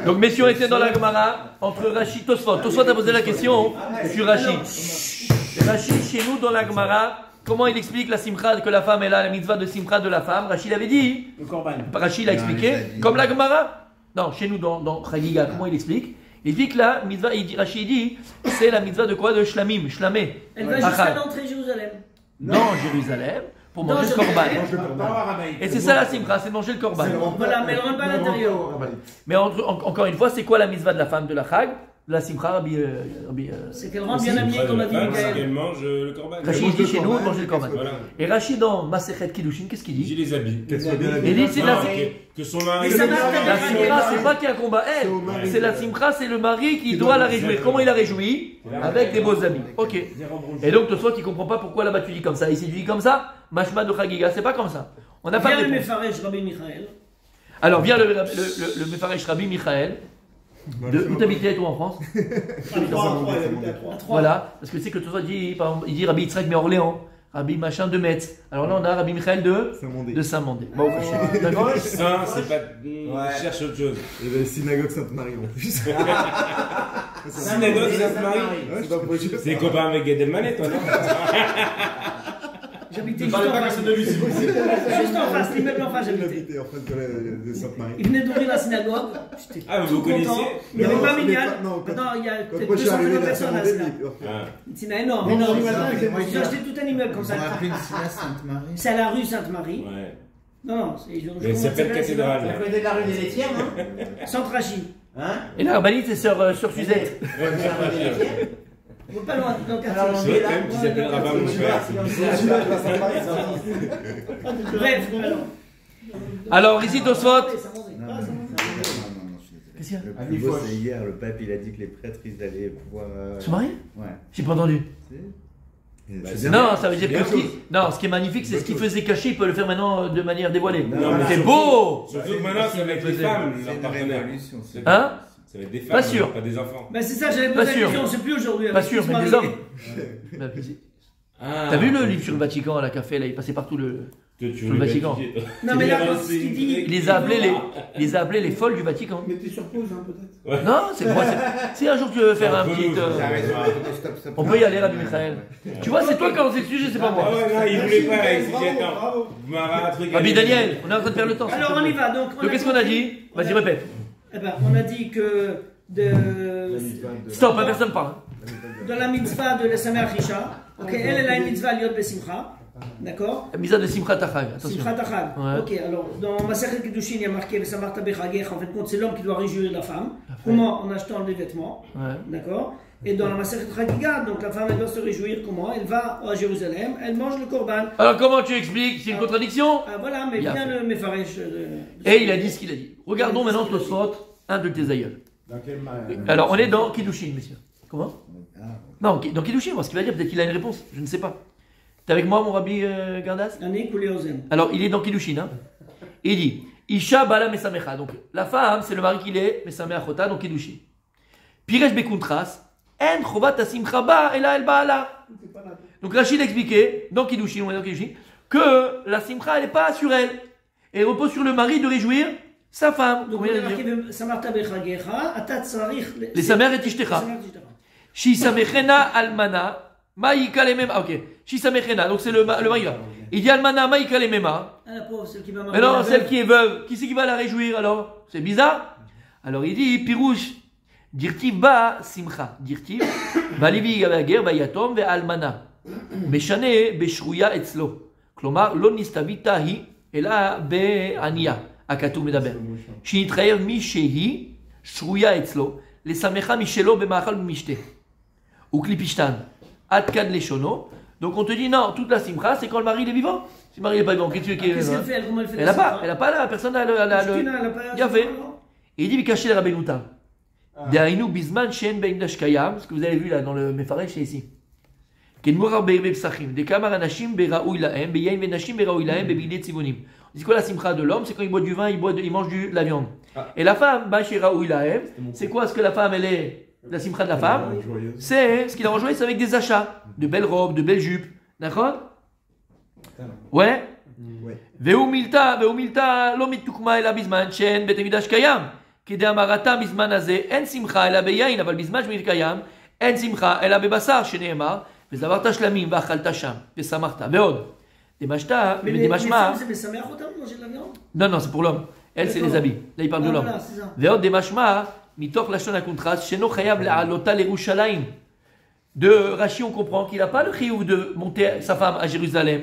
Donc, messieurs, on était dans la Gemara entre Rashi et Tosfot. Tosfot a posé la question sur Rashi. Rashi, chez nous, dans la Gemara, comment il explique la simcha que la femme, elle a la mitzvah de simcha de la femme? Rashi l'avait dit. Le korban. Rashi l'a expliqué. Comme la Gemara. Non, chez nous, dans Chagiga, comment il explique? Il explique la mitzvah, Rashi dit, c'est la mitzvah de quoi? De shlamim, shlamé. Elle va jusqu'à l'entrée Jérusalem. Non, Jérusalem. Pour manger le korban. Et c'est ça la simcha, c'est manger le korban. Voilà, mais elle ne rentre pas à l'intérieur. Mais encore une fois, c'est quoi la mitzvah de la femme de la chag? De la simcha, c'est qu'elle rentre bien habillée, comme a dit c'est qu'elle mange le korban. Rachid dit chez nous, manger le korban. Voilà. Et Rachid dans Masechet Kiddushin, qu'est-ce qu'il dit? J'ai les habits. Il dit c'est la que son mari. Mais ça va, la simcha, c'est pas qu'il y a un combat. C'est la simcha, c'est le mari qui doit la réjouir. Comment il la réjouit? Avec des beaux amis. Ok. Et donc, toi, tu comprends pas pourquoi là-bas tu dis comme ça. Ici, tu dis comme ça. Mashma de Chagiga, c'est pas comme ça. On n'a pas Viens de le réponse. Mefaresh Rabbi Michael. Alors, viens le Mefaresh Rabbi Michael. Où t'habitais toi en France? À 3. Voilà, parce que tu sais que toi il dit Rabbi Yitzhak mais Orléans, Rabbi machin de Metz. Alors là on a Rabbi Michael de Saint-Mandé. Bon, d'accord. Ça, c'est pas. Cherche autre chose. Et la synagogue Sainte-Marie en plus. Synagogue Sainte-Marie. C'est copain avec Gad Elmaleh, toi, non? J'habitais juste en face. Juste en face, l'immeuble en face, j'habitais. En face de Sainte-Marie. Il venait d'ouvrir la synagogue. J'étais vous tout connaissiez? content. Il n'y avait pas Minyan. Non, Il y a quand peut-être moi je suis arrivé 250 à personnes à la Saint-Mandé, synagogue. C'est énorme. J'ai acheté tout un immeuble comme ça. C'est à la rue Sainte-Marie. Ouais. Non, Mais ça s'appelle cathédrale. À côté de la rue des laitières, non? Centre Rachid. Hein? Et la rabbinite c'est sur Suzette. Pas loin, dans le Alors, on quartier. est là. Même qui s'appelle Rabbin mon frère. Bref, Alors ici Tosfot. Qu'est-ce qu'il y a? Le plus beau, c'est hier, le pape il a dit que les prêtres ils allaient pouvoir. Se marier? Ouais. J'ai pas entendu. Non, ça veut dire que ce qui est magnifique, c'est ce qu'il faisait caché, il peut le faire maintenant de manière dévoilée. Non, mais C'est surtout- beau! Surtout que maintenant, c'est avec les femmes, C'est leur une partenaire. révolution. Hein? Ça va être des femmes, Pas sûr. pas des enfants. ben c'est ça, j'avais Pas posé la sûr. question, on ne sait plus aujourd'hui. Pas sûr, mais des hommes. Ah, T'as vu le livre sur le Vatican à la café, là, il passait partout Tu sur le Vatican. Non, mais là, ce qu'il dit. Il les a appelés les folles du Vatican. Mettez sur pause, hein, peut-être. Non, c'est moi. Si un jour tu veux faire un petit. On peut y aller, Rabbi Michael. Tu vois, c'est toi qui as le sujet, c'est pas Ah moi. ouais, non, il voulait pas, il s'est dit attends. Vous m'avez un truc. Rabbi Daniel, on est en train de faire le temps. Alors, on y va. Donc, qu'est-ce qu'on a dit? Vas-y, répète. Eh ben, on a dit que Stop, personne parle. dans la mitzvah de la Samer Risha, elle a une mitzvah liot besimcha, d'accord? La mise de Simchat Achag, attention. Simchat Achag. Ouais. Ok, alors dans Masechet Kiddushin, il y a marqué Vesamarta Bechagech, en fait, compte, c'est l'homme qui doit réjouir la femme. Comment? En achetant des vêtements, Ouais. d'accord? Et dans la Masechet Chagiga, donc la femme, elle doit se réjouir comment? Elle va à Jérusalem, elle mange le korban. Alors comment tu expliques? C'est une contradiction? Ah, voilà, mais Bien bien fait. le Mefaresh. Et il a dit ce qu'il a dit. Regardons maintenant Tosfot, un de tes aïeuls. Alors on est dans Kiddushin, messieurs. Comment? Non, dans Kiddushin, moi, ce qu'il va dire, peut-être qu'il a une réponse, je ne sais pas. T'es avec moi, mon Rabbi Gardas? Anik ou Léozen. Alors, il est dans Kiddushin. Hein. Il dit Isha bala mesamecha. Donc, la femme, c'est le mari qui l'est, mesamechota, donc Kiddushin. Piresh bekuntras, en chovat asimcha ba, ela el baala. Donc, Rachid a expliqué, dans Kiddushin, on est dans Kiddushin, que la simcha, elle n'est pas sur elle. Elle repose sur le mari de réjouir sa femme. Donc, Combien on a il marqué dit Vesamarta Bechagecha, Atat Tsarich. Les samer et tishtecha. Shisamechena almana, maïka les mêmes. Ah, ok. Shisamechena, donc c'est le mari là. Il dit almana, maïka les mêmes. Ah, la pauvre, celle qui va Mais marier. non, la celle veuve. qui est veuve, qui c'est qui va la réjouir alors? C'est bizarre. Alors il dit, Pirouche, dirtiv ba simcha, dirtiv, balivi gager bayatom ve almana, meshane beshruya etzlo. Klomar, lo nistavita hi, ela be ania, akatu medaber. Shinitrayer mi shehi, shruya etzlo, les samecha mishelo bemachal mishte. Ou klipishtan, atkad leshono. Donc on te dit non, toute la simcha, c'est quand le mari il est vivant. Si le mari n'est pas vivant, qu'est-ce que Qu'est-ce qu'elle fait? Elle, comment elle fait? elle n'a pas la personne a le. Il y a fait. Et il dit caché le rabbenouta. D'aïnou bisman shen ben dashkayam, ce que vous avez vu là dans le Mefaresh, c'est ici. Ken morar be'ebe psachim, de kamar anashim be'raoui lahem, be'yain venashim be'raoui lahem, be'bidé tzivonim. On dit quoi la simcha de l'homme? C'est quand il boit du vin, il mange de la viande. Et la femme, bah chez raoui lahem, c'est quoi ce que la femme elle est? La simcha de la femme, c'est ce qu'il a rejoint, c'est avec des achats, de belles robes, de belles jupes, d'accord? Ouais. Ve'u milta lo mitukma el abizman shen betemidash kayam. כדאמרתה בזמן הזה, אין שמחה אלא ביין, אבל בזמן שמתקיים, אין שמחה אלא בבשר, שנאמר, וזברת שלמים ואכלת שם, ושמחת, ועוד. דמשמע, Mais c'est משמח אותם, כמו של הviande? non, non, c'est pour l'homme. Elle, c'est les habits. Là, il parle de l'homme. voilà, c'est ça. ועוד דמשמע, מתוך לשון הקונטרסט, שאינו חייב להעלותה לירושלים. De Rashi, on comprend qu'il n'a pas le chiyuv de monter sa femme à Jérusalem,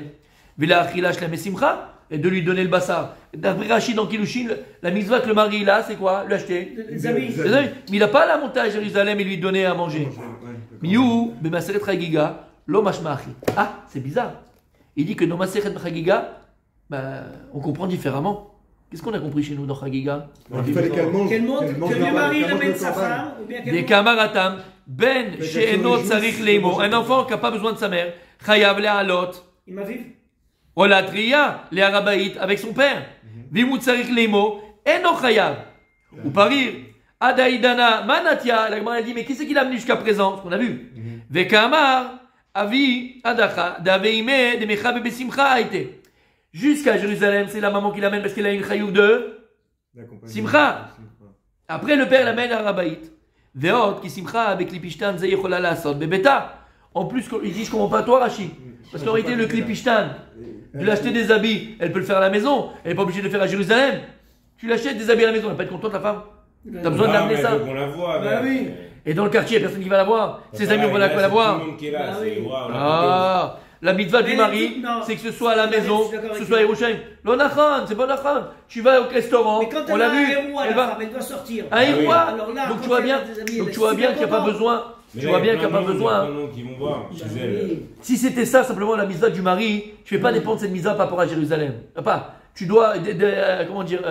ולהאכילה שלהם בשמחה, et de lui donner le bassar. D'après Rashi, dans Kilushin, la mitzvah que le mari il a, c'est quoi? Lui acheter. Les habits. Les habits. Mais il n'a pas la monter à Jérusalem et lui donner à manger. Miou, b'maseret chagiga, lo mashma achi. Ah, c'est bizarre. Il dit que dans maseret chagiga, on comprend différemment. Qu'est-ce qu'on a compris chez nous dans chagiga? Il fallait qu'elle mange. Qu'elle monte, que le mari ramène sa femme, ou bien Des qu'elle kamaratam, ben she'enot tzarich leimo, un enfant qui n'a pas besoin de sa mère, chayav le'alot, Il m'a vu. olatria le'arabaït avec son père. Vimut tzarich leimo, eno chayav. Ou parir, adaïdana manatia, la Gemara dit, mais qui c'est qui l'a amené jusqu'à présent? Ce qu'on a vu. Vekamar, avi, adacha, daveime, demecha bebesimcha aite. Jusqu'à Jérusalem, c'est la maman qui l'amène parce qu'elle a une chayouf de Simcha. Après, le père l'amène à Rabaït. Veot, qui Simcha avec l'ipishtan, zayechola la sort, bebeta. En plus, il dit, je comprends pas toi, Rashi. Parce qu'en réalité, le klipishtan, tu l'acheter des habits, elle peut le faire à la maison. Elle n'est pas obligée de le faire à Jérusalem. Tu l'achètes des habits à la maison, elle va pas être contente, la femme. T'as besoin d'amener ça. On la voit. Bah oui. Et dans le quartier, il n'y a personne qui va la voir. Ses amis, on va la voir. Tout le monde qui est là, Ah c'est oui. waouh. Ah, la mitzvah du Mais mari, non. c'est que ce soit à la Je suis maison, d'accord que ce avec soit à toi. Yerushalayim. L'onachon, c'est pas l'onachon. Tu vas au restaurant, Mais quand on elle l'a a un vu, héros à elle la va. femme, elle doit sortir. Un héros, Alors là, donc quand tu vois elle bien, a des amis, donc elle tu vois est bien super qu'il n'y a pas contente. besoin. Mais Tu là, vois il y a bien qu'il n'y a plein pas de monde, il y a besoin. plein de monde qui vont voir chez Bah elle. oui. Si c'était ça simplement la mitzvah du mari, tu ne fais pas dépendre de cette mitzvah par rapport à Jérusalem. Pas. Tu dois, comment dire,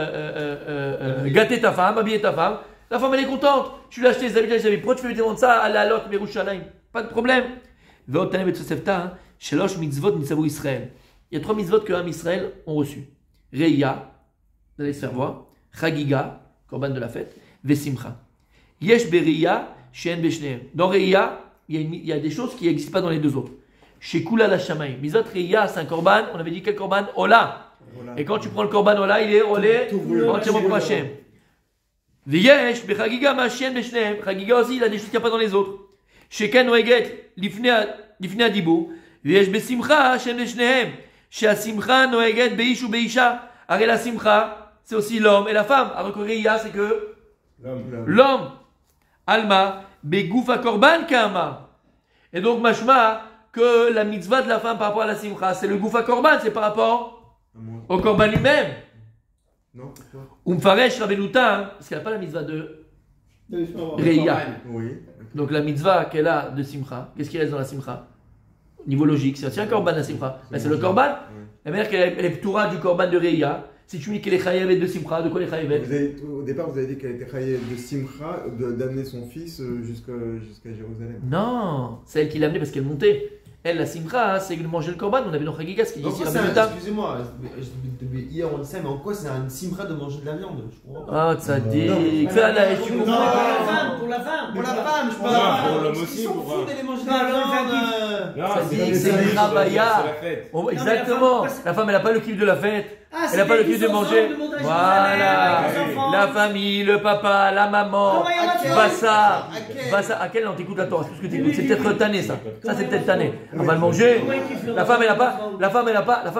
gâter ta femme, habiller ta femme. La femme elle est contente. Tu lui as acheté des habits, pourquoi tu fais lui demander ça à la lot Yerushalayim? Pas de problème. Ve'otanem et Tosefta, Shelosh mitzvot mitzavu Israël. Il y a 3 mitzvot que Ham Israël ont reçus. Reya, vous allez se faire voir. Chagiga, korban de la fête. Vesimcha. Yesh bereya, she'en beshneem. Dans Reya, il y a des choses qui n'existent pas dans les deux autres. Chez Kula la Shamaï. Mitzvot Reya, c'est un korban. On avait dit quel korban? Ola. Et quand tu prends le korban Ola, il est olé entièrement pour Hachem. Veyesh bechagiga ma she'en beshneem. Chagiga aussi, il a des choses qu'il n'y a pas dans les autres. Sheken oeget lifnei adibur. ויש בשמחה שהם לשניהם, שהשמחה נוהגת באיש ובאישה. הרי la simcha, c'est aussi l'homme et la femme. Alors que Reya, c'est que l'homme. Alma, begouf à korban kama. Et donc, mashma, que la mitzvah de la femme par rapport à la simcha, c'est le gouf à korban, c'est par rapport au korban lui-même. Non, pourquoi? Umfaresh Rabenuta, parce qu'elle n'a pas la mitzvah de Reya. Oui. Donc la mitzvah qu'elle a de simcha, qu'est-ce qui reste dans la simcha? Au niveau logique, c'est aussi un korban la simcha. Mais c'est le korban. La manière qu'elle est ptoura du korban de Reya. Si tu me dis qu'elle est chayavet de simcha, de quoi elle est chayavet? Au départ, vous avez dit qu'elle était chayav de Simcha, d'amener son fils jusqu'à Jérusalem. Non, c'est elle qui l'a amené parce qu'elle montait. Elle, la simcha, c'est de manger le korban. On avait dans Chagiga ce qui dit En ici quoi Rabenuta. excusez-moi, hier on le sait, mais en quoi c'est un simra de manger de la viande? Je comprends pas. Ah, tzaddik. Fais Allah, tu Pour comprends. la femme, pour la femme. Pour la femme, je Pour l'homme aussi, Ils s'en pour foutent d'aller manger de Non, la non, viande. Non, Ça c'est dit la que c'est fête. une rabaya. C'est la fête. Oh, mais la exactement. femme, La femme, elle n'a pas le kiff de la fête. Ah, Elle n'a pas le kiff tous de ensemble, manger. le monde à Voilà. Jérusalem, les enfants. La famille, le papa, la maman. Comment il y en a qui- Bassa. Quel Bassa. À quel on t'écoute la Torah? C'est tout ce que t'écoutes. C'est peut-être tanné ça. Ça c'est peut-être tanné. On va le manger. Comment il kiffe le La femme elle a pas. enfant? La femme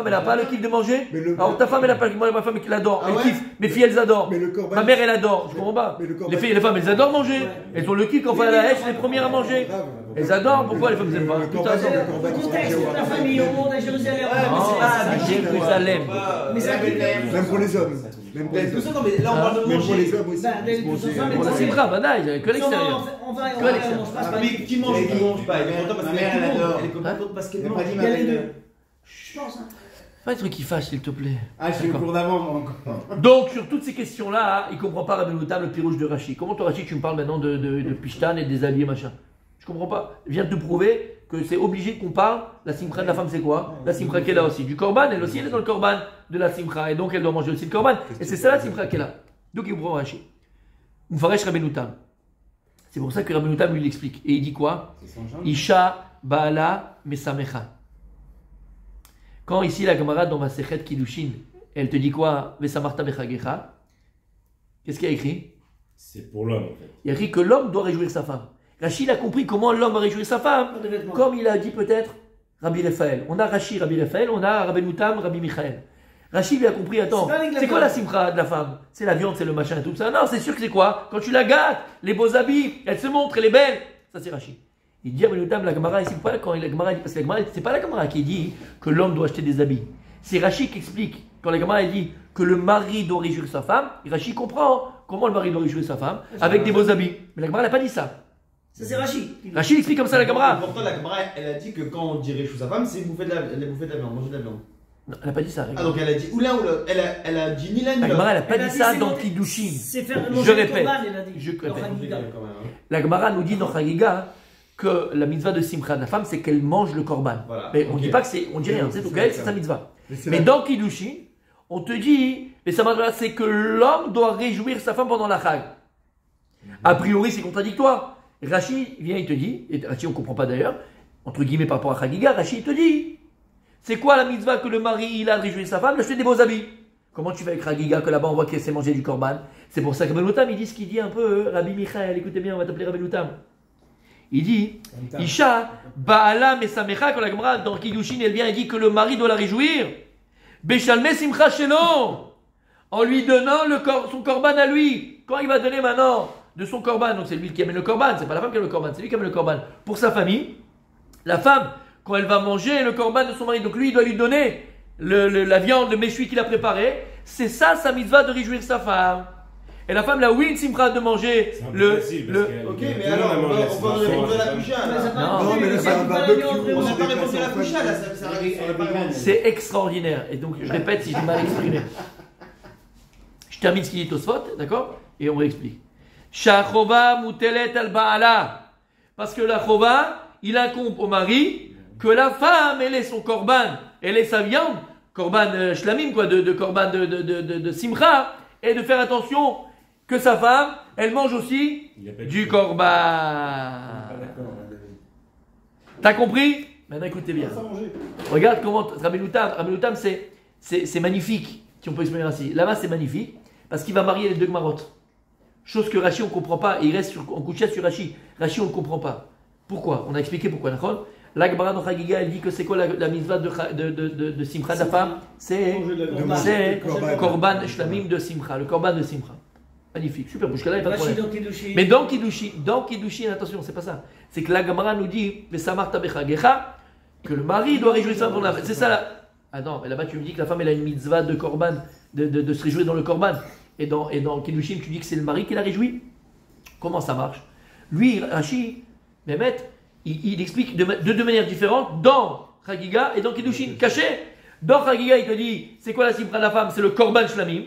elle a pas le kiff de manger. Mais le- Alors ta femme elle a pas. Moi ma femme elle adore. Ah Elle ouais? kiffe. Mes filles elles adorent. Mais le korban- Ma mère elle adore. Je comprends pas. Mais le korban- Les filles et les femmes elles adorent manger. Elles ont le kiff quand on fait la hache les premières à manger. Grave. Elles adorent. Pourquoi les femmes elles aiment pas? Le Putain, korban, c'est- le korban, Le il se contexte mangeait de au la ramadan. famille au monde à Jérusalem. Non, à Jérusalem. Mais ça qui Même pour les hommes. Même pour les Tout ça, hommes. non, mais là on parle de Même pour les manger. hommes aussi. Bah, les- Bon, tous c'est- ensemble, Pour la mais simcha, badaï, que l'extérieur. On va, Que l'extérieur. mange pas. Mais qui mange ou qui mange pas? Elle est contente parce qu'elle est tout le monde. Elle est contente parce qu'elle mange. Il y a les deux. Je pense. Hein. Pas un truc qui fâche s'il te plaît. Ah, je suis au cours d'avant, moi encore. Donc, sur toutes ces questions-là, il ne comprend pas Rabenuta, le pirouge de Rashi. Comment toi, Rashi, tu me parles maintenant de Pishtan et des habits, machin? Je comprends pas. Je viens de te prouver que c'est obligé qu'on parle. La simcha de la femme, c'est quoi? La simcha qu'elle a aussi. Du korban, elle aussi, elle est dans le korban de la simcha. Et donc, elle doit manger aussi le korban. Et c'est ça la simcha qu'elle a. Donc, il comprend Rashi. Mfaresh Rabenuta. C'est pour ça que Rabenuta lui l'explique. Et il dit quoi? Isha Baala Mesamecha. Quand ici la camarade dans ma Kiddushin, elle te dit quoi? Vesamarta Bechagecha. Qu'est-ce qu'il y a écrit? C'est pour l'homme en fait. Il y a écrit que l'homme doit réjouir sa femme. Rachid a compris comment l'homme va réjouir sa femme, Pas de vêtements. comme il a dit peut-être Rabbi Raphaël. On a Rachid, Rabbi Raphaël, on a Rabbi Noutam, Rabbi Michael. Rachid lui a compris, attends, C'est pas avec la c'est quoi viande. la simcha de la femme? C'est la viande, c'est le machin et tout ça. Non, c'est sûr que c'est quoi? Quand tu la gâtes, les beaux habits, elle se montre, elle est belle. Ça c'est Rachid. Il dit Rabbi Noutam, la Gemara, ici, pas quand la Gemara, parce que la Gemara, c'est pas la Gemara qui dit que l'homme doit acheter des habits. C'est Rachid qui explique. Quand la Gemara dit que le mari doit réjouir sa femme, et Rachid comprend comment le mari doit réjouir sa femme avec des beaux habits. Mais la Gemara n'a pas dit ça. Ça, c'est Rachid. Rachid explique comme ça la Gemara. Pourtant, la Gemara, elle a dit que quand on dirait sous sa femme, c'est bouffer de la viande, manger de la viande. Non, elle n'a pas dit ça. Ah, donc elle a dit ou l'un ou l'autre. Elle a dit ni l'un ni La l'autre. Gemara n'a pas Elle a dit dit, ça c'est dans manger- Kiddushin. C'est faire Je manger le répète. corban, elle a dit. Je Dans répète. Chagiga. La Gemara nous dit dans Chagiga que la mitzvah de Simcha de la femme, c'est qu'elle mange le korban. Voilà, Mais on ne ok. dit pas que c'est, on dit rien, c'est C'est ok, vrai, c'est ça. sa mitzvah. c'est Mais la- dans Kiddushin, on te dit, mais ça marche, c'est que l'homme doit réjouir sa femme pendant la Chag. A priori, c'est contradictoire. Rachid vient, il te dit, et Rachid on ne comprend pas d'ailleurs, entre guillemets par rapport à Chagiga, Rachid te dit, c'est quoi la mitzvah que le mari il a de réjouir sa femme, d'acheter des beaux habits. Comment tu fais avec Chagiga que là-bas on voit qu'elle sait manger du korban? C'est pour ça que Rabbi Noutam il dit ce qu'il dit un peu, Rabbi Michael, écoutez bien, on va t'appeler Rabbi Noutam. Il dit, Isha, Baala Mesamecha, quand la Gemara dans Kiddushin elle vient et dit que le mari doit la réjouir. Beshalme Simcha Shelo, en lui donnant son korban à lui. Quand il va donner maintenant de son korban, donc c'est lui qui amène le korban, c'est pas la femme qui amène le korban, c'est lui qui amène le korban pour sa famille. La femme, quand elle va manger le korban de son mari, donc lui il doit lui donner la viande, le méchoui qu'il a préparé. C'est ça sa mitzvah de réjouir sa femme. Et la femme, la win simcha de manger C'est un peu le. facile parce que Ok, tout le mais monde alors, a mangé on va répondre à la femme. coucha Mais ça là. va Non, pas- mais là, mais c'est un pas la barbecue. viande, On vraiment. n'a pas déplace répondu à la en coucha là, ça C'est arrive. C'est extraordinaire. Et donc, je répète si j'ai mal exprimé. Je termine ce qu'il dit Tosfot, d'accord? Et on réexplique. Shachova mutelet al baala. Parce que la chova, il incombe au mari que la femme, elle est son korban, elle est sa viande, korban shlamim, quoi, de korban de simcha, et de faire attention que sa femme, elle mange aussi Il a pas du dit- korban. Pas d'accord, T'as compris? Maintenant écoutez bien. Ça manger. Regarde comment Rabbi Noutam, c'est magnifique, si on peut exprimer ainsi. Là-bas, c'est magnifique, parce qu'il va marier les deux Gmarotes. Chose que Rashi, on ne comprend pas, et il reste en couchette sur Rashi. Rashi, on ne comprend pas. Pourquoi? On a expliqué pourquoi. La Gemara dans Chagiga, elle dit que c'est quoi la mitzvah de Simcha de la femme? C'est Manger de la viande. c'est Korban. Korban Shlamim de Simcha, le Korban de Simcha. Magnifique, super, jusqu'à là, il n'y a pas de Rachid problème. dans Kiddushin. Mais dans Kiddushin, attention, c'est pas ça. C'est que la Gemara nous dit, mais Samarta Bechagecha, que le mari doit réjouir sa femme pour la. C'est ça là. Ah non, mais là-bas tu me dis que la femme elle a une mitzvah de korban, de se réjouir dans le korban. Et dans Kiddushin, tu dis que c'est le mari qui la réjouit. Comment ça marche? Lui, Rashi, Mehmet, il explique de deux manières différentes dans Chagiga et dans Kiddushin. Caché. Dans Chagiga, il te dit, c'est quoi la simcha de la femme? C'est le korban shlamim.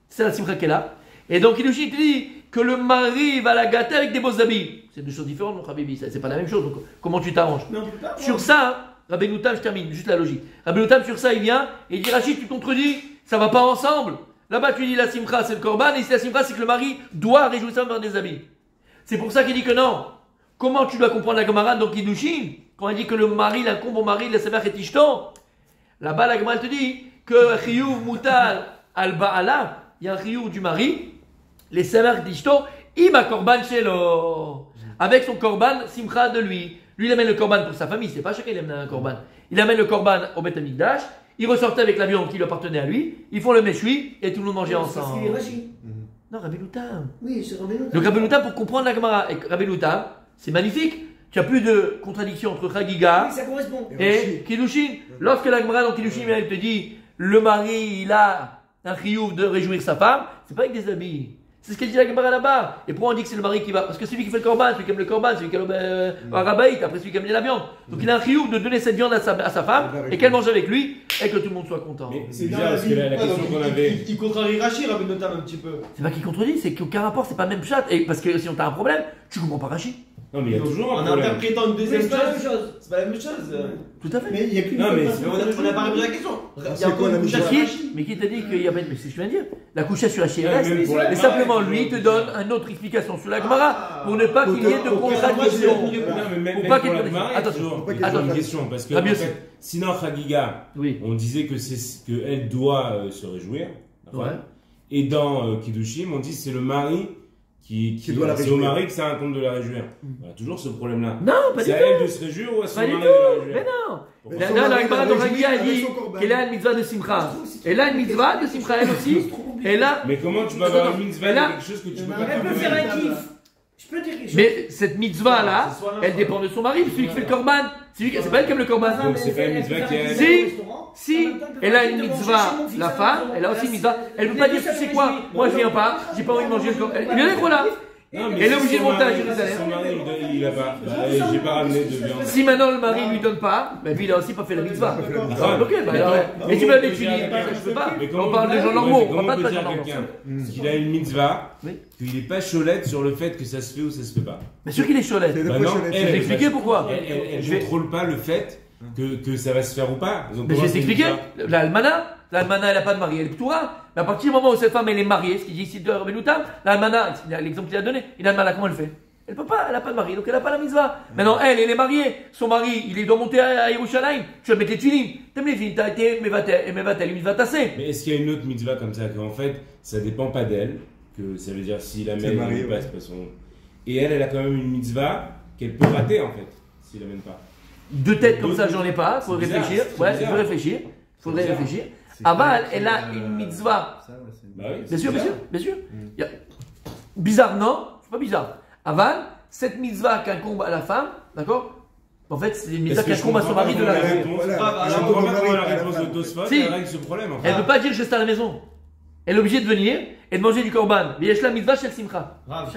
C'est la simcha qu'elle a. Et donc Kiddushin, il te dit que le mari va la gâter avec des beaux habits. C'est deux choses différentes, mon Habibi. C'est pas la même chose. Donc, comment tu t'arranges? Mais on peut pas. Sur ça, Rabbi Noutam, je termine, juste la logique. Rabbi Noutam, sur ça, il vient et il dit Rachid, tu contredis, ça va pas ensemble. Là-bas, tu dis la simcha, c'est le korban, et ici, la simcha, c'est que le mari doit réjouir sa femme par des habits. C'est pour ça qu'il dit que non. Comment tu dois comprendre la Gemara dans Kiddushin, quand il dit que le mari, l'incombe au mari, la samer et tishton? Là-bas, la Gemara, elle te dit que chiyuv mutal al ba'ala, il y a un chiyuv du mari, les samer et tishton, ima korban shelo. Avec son korban, simcha de lui. Lui, il amène le korban pour sa famille, c'est pas chacun il amène un korban. Il amène le korban au Beth Amikdash, il ressortait avec la viande qui lui appartenait à lui, ils font le méchoui et tout le monde mangeait Parce qu'il est ensemble. Rachid. Non, Rabbi Noutam. Oui, c'est Rabbi Noutam. Donc Rabbi Noutam, pour comprendre la Gemara, et Rabbi Noutam, c'est magnifique. Tu as plus de contradiction entre Chagiga Oui, ça correspond. et Kiddushin. Lorsque la Gemara dans Kiddushin, elle te dit, le mari, il a un chiyuv de réjouir sa femme, c'est pas avec des habits. C'est ce qu'elle dit la Gemara là-bas. Et pourquoi on dit que c'est le mari qui va? Parce que c'est lui qui fait le korban, celui qui aime le korban, celui qui aime le rabaït, après celui qui aime la viande. Donc il a un chiyuv de donner cette viande à sa femme et qu'elle mange avec lui et que tout le monde soit content. Mais c'est C'est bizarre dans la parce que la Ah, question donc, qu'on avait. il contrarie Rachid, Rabbi Notam, un petit peu. C'est pas qu'il contredit, c'est qu'aucun rapport, c'est pas le même chat. Et parce que si on t'a un problème, tu comprends pas Rachid. Non, mais il y a toujours un En problème. interprétant une Oui, deuxième c'est pas la même chose. chose. C'est pas la même chose. Tout à fait. Mais il n'y a qu'une Non, seule mais façon Mais on de n'a faire pas le répondu à la jeu. question. Il y c'est a encore quoi la une couche à mise à Qui Rachid. Mais qui t'a dit qu'il y a pas de. Mais c'est ce que je viens de dire. La couche sur la Ouais, CRS. même pour la Mais Gemara, simplement, il faut- lui, il te donne une autre explication sur la Gemara pour ne pas qu'il y ait de Pour que- contradiction. pour que- Non, mais même, Faut même pas pour qu'il y ait la de- Gemara, il y a Attention, toujours faut pas qu'il y ait il y a toujours de- une question. Parce que, Rabbi en Yossi. fait, sinon, Chagiga, Oui. on disait que c'est ce qu'elle doit se réjouir. d'accord? Ouais. Et dans Kiddushim, on dit que c'est le mari qui doit la c'est au réjouir. mari que ça incombe de la réjouir. On a toujours ce problème-là. Non, pas du C'est à tout. elle de se réjouir ou à son Pas du mari tout. de la réjouir? Mais non. Mais Là, son la mari Gemara l'a dans réjoui Chagiga, elle avec dit son corban. qu'elle a une mitzvah de Simcha. Elle a une mitzvah de Simcha, elle aussi. Et là, Mais comment tu peux avoir une mitzvah Et là- de quelque chose que tu peux pas Elle peut faire? faire un kiff. Je peux dire quelque chose. mais cette mitzvah là, elle dépend de son mari, celui qui fait le korban. C'est pas elle qui aime le korban. Donc c'est pas une mitzvah qui est- Si elle a une mitzvah, la femme, elle a aussi une mitzvah. Elle ne peut pas dire, tu sais quoi, moi je viens pas, j'ai pas envie de manger le korban. Elle vient là. Non, mais Elle est si obligée de son monter à mari- Jérusalem. si son mari, il a pas. J'ai pas ramené de viande. Si maintenant le mari lui donne pas, ben lui il a aussi pas fait la mitzvah. Ah, Ok, bah alors, et tu veux aller tuer, je peux pas. Mais comment On parle de gens ouais, normaux, mais on comment parle on pas peut de gens dire à normaux. quelqu'un qu'il a une mitzvah, Oui. qu'il est pas cholette sur le fait que ça se fait ou ça se fait pas? Bien sûr qu'il est cholet. C'est Bah des non, pochettes. Je vais expliquer pourquoi. Elle Je vais- contrôle pas le fait que ça va se faire ou pas. Donc, Mais je comment vais c'est une t'expliquer. mitzvah? L'almana, elle n'a pas de mari, elle est ptoura. Mais à partir du moment où cette femme elle est mariée, ce qu'il dit ici de Rabbenoutam, l'almana, l'exemple qu'il a donné, une almana, comment elle fait? Elle peut pas, elle n'a pas de mari, donc elle n'a pas la mitzvah. Maintenant, elle est mariée, son mari, il doit monter à Yerushalayim, tu vas mettre les tuiles. T'aimes les filles, t'as été, mais va-t-elle, une mitzvah tassée. Mais est-ce qu'il y a une autre mitzvah comme ça, qu'en fait, ça dépend pas d'elle, que ça veut dire si la C'est mène marié, ou pas, ouais. c'est pas son. Et elle a quand même une mitzvah qu'elle peut rater en fait, s'il la mène pas. Deux têtes comme ça, j'en ai pas, faut C'est bizarre, réfléchir. c'est Ouais, il bizarre. faut réfléchir. Faudrait bizarre. réfléchir. C'est Aval, pas elle a une mitzvah. Ça, ouais, c'est- Bah oui, Bien sûr, c'est bien sûr, bizarre. bien sûr. Y a- Bizarre, non, c'est pas bizarre. Aval, cette mitzvah qu'incombe à la femme, d'accord? En fait, c'est une mitzvah Parce que je qu'incombe à son comprends mari pas de la comment la règle. réponse- Voilà. Je Alors, comprends pas on comment la arrive à la réponse fin. de Tosfot Si. règle ce problème en fait. Elle ne peut pas dire je reste à la maison. Elle est obligée de venir et de manger du korban. Mais yesh la mitzvah shel simcha. Grave,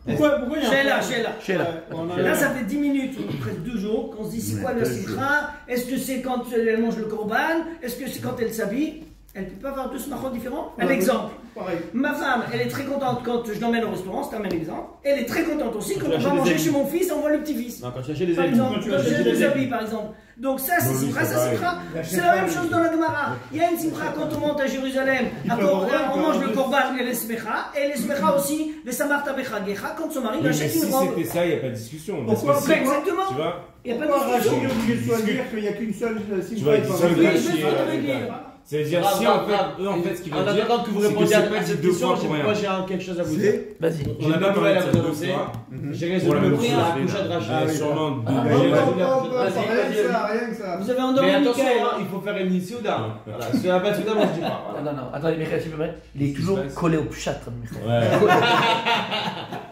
Pourquoi il y a un Sheila, problème Sheila. Sheila. On a- Là, ça fait 10 minutes, ou presque 2 jours, qu'on se dit c'est quoi le simcha? Est-ce que c'est quand elle mange le korban? Est-ce que c'est quand elle s'habille? Elle ne peut pas avoir deux smachot différents? Un exemple. Pareil. Ma femme, elle est très contente quand je l'emmène au restaurant, c'est un même exemple. Elle est très contente aussi quand tu on va achètes des manger habits. chez mon fils, on voit le petit-fils. Non, quand tu achètes des Par habits. exemple, quand tu quand achètes j'ai des des habits. habits, par exemple. Donc ça, c'est Non, lui, simcha, c'est ça c'est pareil. simcha. C'est la même chose dans la Gemara. Il y a une simcha quand on monte à Jérusalem. On mange le korban et les smecha. Et les smecha aussi, les samarta bechagecha, quand son mari Oui, lui mais achète si une robe. c'était ça, il n'y a pas de discussion. Parce Pourquoi que si- Exactement. Tu vois, Il n'y a pas Pourquoi de Rachid discussion. est obligé de choisir qu'il n'y a qu'une seule tu vois, ils sont Oui, gâchés, je vais te dire. ça veut dire Grave, si grave, en fait, grave. eux en fait, ce qu'ils En veulent dire, attendant que vous c'est que répondiez c'est à pas cette dit deux question, fois pour moi rien. j'ai quelque chose à vous dire. C'est Vas-y. J'ai On a une pas bonne nouvelle parlé à de vous ça deux annoncer. fois. J'ai Pour résolu la le même prix chose. à la couchette Rachid. Il y a sûrement deux. Ah, J'ai hop, résolu hop, la hop, couchette hop, Rachid. rien que ça, rien que ça. Vous avez Mais endormi attention, Michael. hein, il faut faire une souda. Voilà, si on n'a pas de souda, moi je dis pas. Voilà. Non, attendez, Michael, s'il vous plaît. Il est Qu'est-ce qui toujours se passe collé au pchat, Michael. Ouais.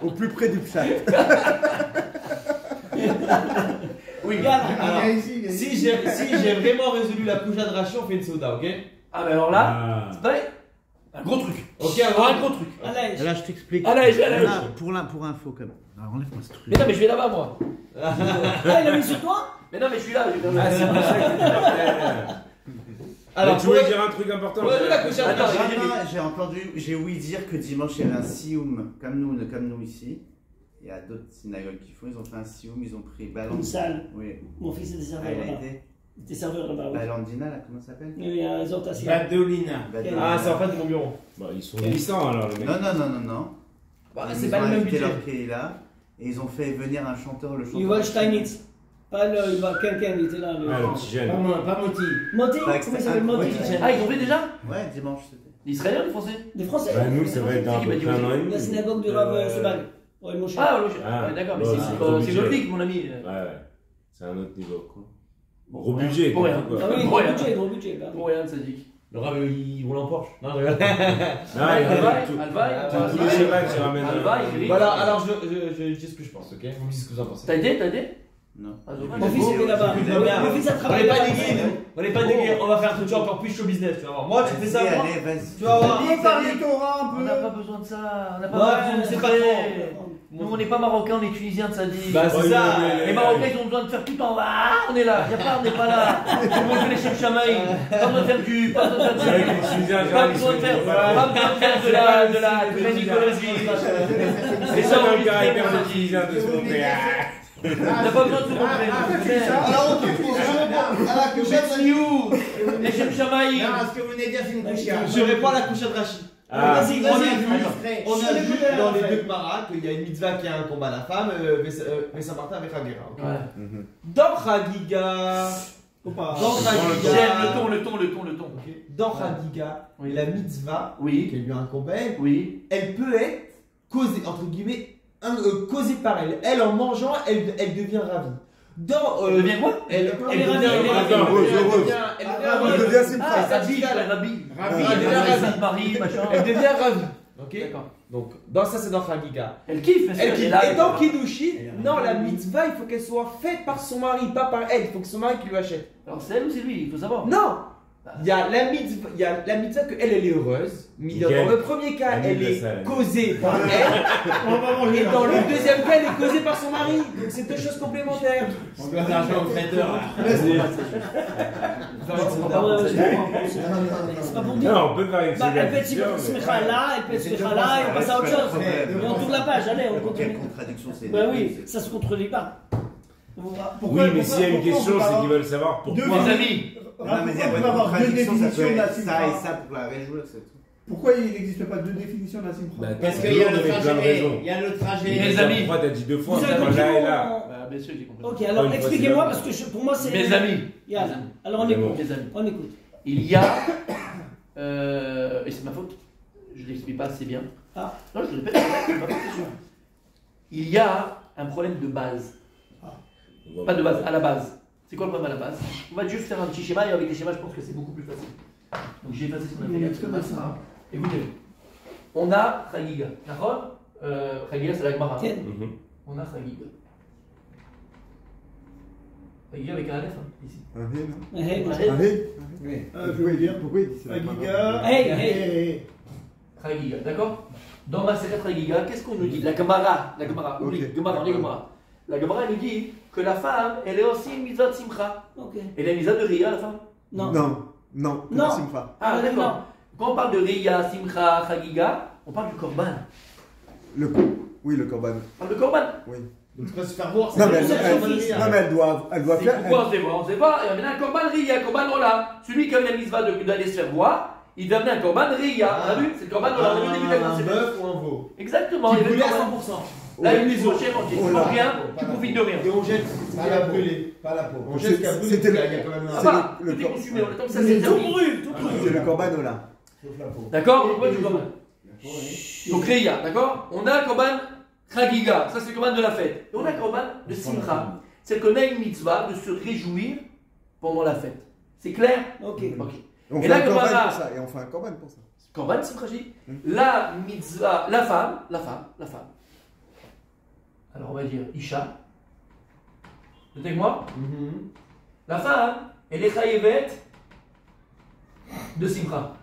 Au plus près du pshat. Oui, Regarde, alors, Viens ici, viens ici. si j'ai vraiment résolu la couchette Rachid, on fait une souda, ok? Ah, mais alors là, Ah. c'est pareil. Un gros truc. Ok, Un gros truc. allez. Là, je t'explique. Allez, allez. Là, pour info, quand même. Alors, enlève-moi ce truc. Mais non, mais je vais là-bas, moi. Ah, il a mis sur toi? Mais non, mais je suis là. Ah, c'est pour ça que t'es pas fait. Alors, Mais tu voulais pour- dire un truc important? pour la couchette Attends, Rachid. J'ai entendu, j'ai ouï dire que dimanche il y avait un sioum, comme nous ici. Il y a d'autres synagogues qui font, ils ont fait un sioum, ils ont pris Une Balandina. salle. Oui. Mon fils était Ah, serveur il a là-bas. été Il était serveur là-bas. oui. Balandina, là, comment ça s'appelle Il y a un exhortation. Badolina. Balandina. Ah, c'est en fait mon bureau. Bah, ils sont glissants alors, les mecs. Non. Bah, Ils c'est ont pas le même invité budget. leur Kéhila, et ils ont fait venir un chanteur, le chanteur. Yuval Steinitz. Pas le. Quelqu'un, il était là. Ah, le petit jeune. Pas Moti. Moti. Pas Comment extra- il s'appelle Moti? ouais. Ah, ils ont fait déjà? Ouais, dimanche c'était. L'Israélien ou les Français? Des Français. Bah, nous, ça va être dans à peu près un an et demi. La synagogue du Rav Sebag. Ouais, Moshe. Ah, oui, Ah, ouais, d'accord, mais bon, c'est c'est pas- gros c'est budget. logique, mon ami. Ouais, ouais. C'est un autre niveau. Bon, Gros budget, Pour rien. quoi. Ah oui, Pour gros rien. budget, gros budget. bah. Pour rien, ça dit. Le rave, il roule en Porsche. Non, je rigole. Ah, il y a tout. Tous les chevals, tu ramènes. Alva, il grille. Voilà, alors je dis ce que je pense, ok? Vous me dites ce que vous en pensez. T'as aidé? Non. Ah, dommage. Mon fils était là-bas. Mon fils a On n'est travaillé pas là-bas. des gays, nous. On n'est pas des gays. On va faire un truc encore plus show business, tu vas voir. Moi, tu fais ça, Vas-y, moi. allez, vas-y. Tu vas voir. On parle du Torah un On peu. n'a pas besoin de ça. On n'a Ouais, pas besoin de c'est ça. pas trop. Nous, on n'est pas marocains, on est tunisiens, ça dit. Bah, c'est ça. Les Marocains, ils ont besoin de faire tout en bas. Ah, on est là. Y a pas, on n'est pas là. Tout le monde fait les chefs chamaï. Pas besoin de faire du. Pas besoin de C'est vrai que faire les du. Tunisiens, en Pas général, ils besoin sont de faire. pas- Pas besoin de faire de la gynécologie. C'est Et ça ça, on le dit caractère très des Tunisiens de ce monde. Mais, On n'a pas besoin de se montrer. Alors, on te à la couchette, Les chefs chamaï. Non, ce que vous venez de dire, c'est une couchette. Je réponds à la couchette Rachid. Ah. Vas-y, On a vas-y. vu, on Sur a les vu côtés, dans en les fait. deux Gemara qu'il y a une mitzvah qui a un combat à la femme, mais Saint-Martin avec Hagera. ok? Ouais. Dans Chagiga, Opa. dans Chagiga, J'aime le ton. dans Chagiga, Oui. la mitzvah qui Oui, lui incombait, oui. elle peut être causé, entre guillemets, causé par elle. Elle, en mangeant, elle devient ravie. Dans, Elle devient quoi? Elle devient ravie, elle est ravie. heureuse, heureuse. Elle Elle devient devient Simcha. Ah, Rabbi, Rabbi. Rabbi, Elle elle devient ravie. Sainte-Marie, machin. Elle devient ravie. Ok. D'accord. Donc, dans ça, c'est dans Chagiga. Elle kiffe, Elle est kiffe. là, Et dans elle- Kiddushin, non, la mitzvah, il faut qu'elle soit faite par son mari, pas par elle. Il faut que son mari qui lui achète. Alors c'est elle ou c'est lui? Il faut savoir. Non. Il y a la mitzvah qu'elle est heureuse. Mais dans Nickel. le premier cas, Annie elle le est sait. causée par elle. On va manger Et dans le deuxième cas, elle est causée par son mari. Donc c'est deux choses complémentaires. On doit de l'argent au traiteur là. Ah ouais, ouais, je comprends. C'est pas pour dire. Non, on peut faire une Bah, elle peut être sélection, mais- smicha là, elle peut être smicha là, et on passe à autre chose. Et on tourne la page, allez, on continue. Quelle contradiction c'est. Bah oui, ça se contredit pas. Oui, mais s'il y a une question, c'est qu'ils veulent savoir pourquoi. Mes amis, Non, mais il y a Pourquoi on peut pas de avoir deux contradiction, ça peut définitions de la être ça et simcha? ça pour la réjouir, c'est tout. Pourquoi il n'existe pas deux définitions de la simcha? Bah, Parce t'as qu'il y a toujours le donné plein de raisons. trajet. Il y a le trajet. Mes amis. Pourquoi t'as dit deux fois Vous avez entre compris là et mon- là? bah, bien sûr que j'ai compris. Ok, alors Une fois, expliquez-moi, c'est parce que pour moi c'est. Mes amis, Yalla. Alors on C'est écoute. mes amis. On écoute. Il y a, et c'est ma faute, je ne l'explique pas assez bien. Ah. Non, je le répète, c'est ma faute, c'est sûr. Il y a un problème de base. Pas de base, à la base. C'est quoi le problème à la base? On va juste faire un petit schéma et avec les schémas, je pense que c'est beaucoup plus facile. Donc j'ai effacé ce qu'on a fait. Oui, avec très le bien, base. ça. Écoutez, on a Chagiga. D'accord? Chagiga, c'est la Gemara. Tiens. Mhm. On a Chagiga. Chagiga avec un Aleph, hein, ici. Un ré, non Hey, Un Aleph. Je vais dire. Pourquoi il dit ça? Agiga. Hey, hey. Chagiga, d'accord? Dans ma série Chagiga, qu'est-ce qu'on nous dit? La Gemara, oublie, Ok. Gemara, on dit Gemara. La Gemara nous dit que la femme, elle est aussi une mitzvah de simcha. Ok. Elle est une mitzvah de Ria, la femme? Non. Non, non, pour Non. la simcha. Ah, Non. d'accord. Quand on parle de Ria, Simcha, Chagiga, on parle du Korban. Oui, le korban. On parle de Korban. Oui. Donc tu vas se faire voir. Non, mais pour ça que non, mais elle doit C'est faire. pourquoi on sait pas? On sait pas. Il va amener un Korban Ria, Korban Ola. Celui qui a eu la mitzvah d'aller se faire voir, il va amener un Korban Ria. On a vu? C'est le Korban Ola. On a vu au début de la Un conception. bœuf ou un veau. Exactement. Il y avait le Brûlé à Korban. 100%. Là, il est entier. Tu Oh ne là. rien, tu profites de rien. Et on jette ce Pas qu'il la a peau. brûlé. Pas la peau. On C'est- jette ce qu'il a brûlé. c'était Il y le- a quand même Ça un. va, le tout est Korban. consumé. On attend que ça C'est tout s'éternise. brûle, tout brûle. C'est le korban là. Sauf la peau. D'accord? Donc, quoi du Korban? Donc, Ria, d'accord? On a le Korban Chagiga, ça c'est le Korban de la fête. Et on a le Korban de Simcha. C'est qu'on a une mitzvah de se réjouir pendant la fête. C'est clair? Ok. Ok. On Et fait là, un korban Gemara- pour ça. Et on fait un korban pour ça. Korban Simcha, j'ai dit. La mitzvah, la femme. Alors on va dire Isha. Vous êtes avec moi? La femme, elle est chayevet de Simcha.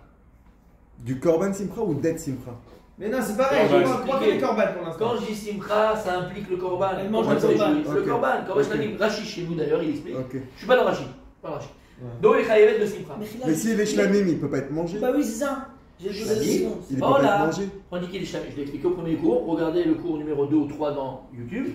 Du korban simcha ou d'être simcha? Mais non, c'est pareil. Korban. Je crois que les corbanes pour Quand l'instant. je dis Simcha, ça implique le Korban. Elle mange Korban, le c'est Korban. réjouir. C'est le Ok. Korban. Korban, Ok. Shlamim. Rashi chez nous d'ailleurs, il explique. Ok. Je suis pas dans Rashi. Donc elle est chayevet de Simcha. Mais s'il est shlamim, il peut pas être mangé. Bah oui, c'est ça. J'ai posé la Shlamim. question. Il peut pas Voilà. être mangé. On dit qu'il est shlamim. Je l'ai expliqué au premier cours. Regardez le cours numéro 2 ou 3 dans YouTube.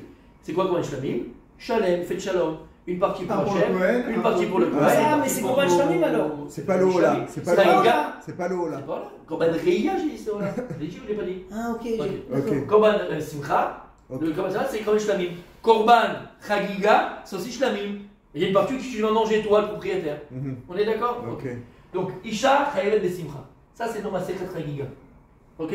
C'est quoi Korban Shlamim? Shalem, faites shalom. Une partie pour Un pour le Hachem, Kohen, une un partie pour pour le le Kohen. Kohen. une Ah, partie mais c'est pour Korban nos- Shlamim, alors. C'est pas le haut là. C'est pas C'est le un haut. gars. C'est pas le haut là. C'est pas là. Korban Reya, j'ai dit c'est là. Je l'ai dit ou je l'ai pas dit? Ah, ok. j'ai- Ok. Korban Simcha. Ok. Le Korban Simcha, c'est Korban Shlamim. Korban Chagiga, c'est aussi Shlamim. Il y a une partie que tu vas manger toi, le propriétaire. Mhm. On est d'accord? Ok. Donc, Isha, Chayevet de Simcha. Ça, c'est dans ma Sechet Chagiga. Ok?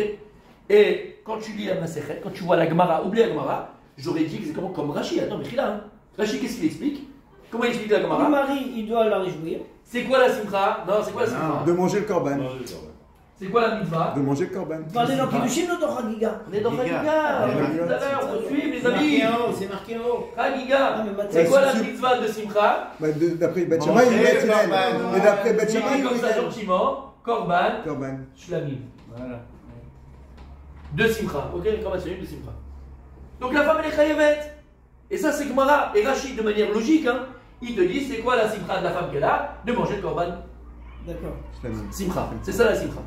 Et quand tu lis la Masechet, quand tu vois la Gemara, oublie la Gemara, j'aurais dit exactement comme Rashi. Attends, mais là, hein. Rashi, qu'est-ce qu'il explique? Comment il explique la Le Gemara? mari, il doit la réjouir. C'est quoi la Simcha? Non, c'est quoi la Simcha? De manger le korban. C'est quoi la mitzvah? De manger le korban. Vous parlez dans Kiddushin ou dans Chagiga? On est dans Chagiga. Chagiga. On l'a dit tout à l'heure, on suit les amis. C'est marqué en haut. Ah, Chagiga. mais C'est Mathieu, quoi la si- mitzvah de Simcha? Bah, d'après Bet Manger Shammai, il met le Hillel. korban. Et d'après Bet Il Shammai, dit comme ça Hillel. gentiment, Korban, Korban. Shlamim. Voilà. De Simcha. Ok, Korban Shlamim de Simcha. Donc la femme elle est chayevet. Et ça c'est Gemara. Et Rachid de manière logique, hein, il te dit c'est quoi la Simcha de la femme qu'elle a? De manger le Korban D'accord. Shlamim. Simcha. C'est ça la Simcha.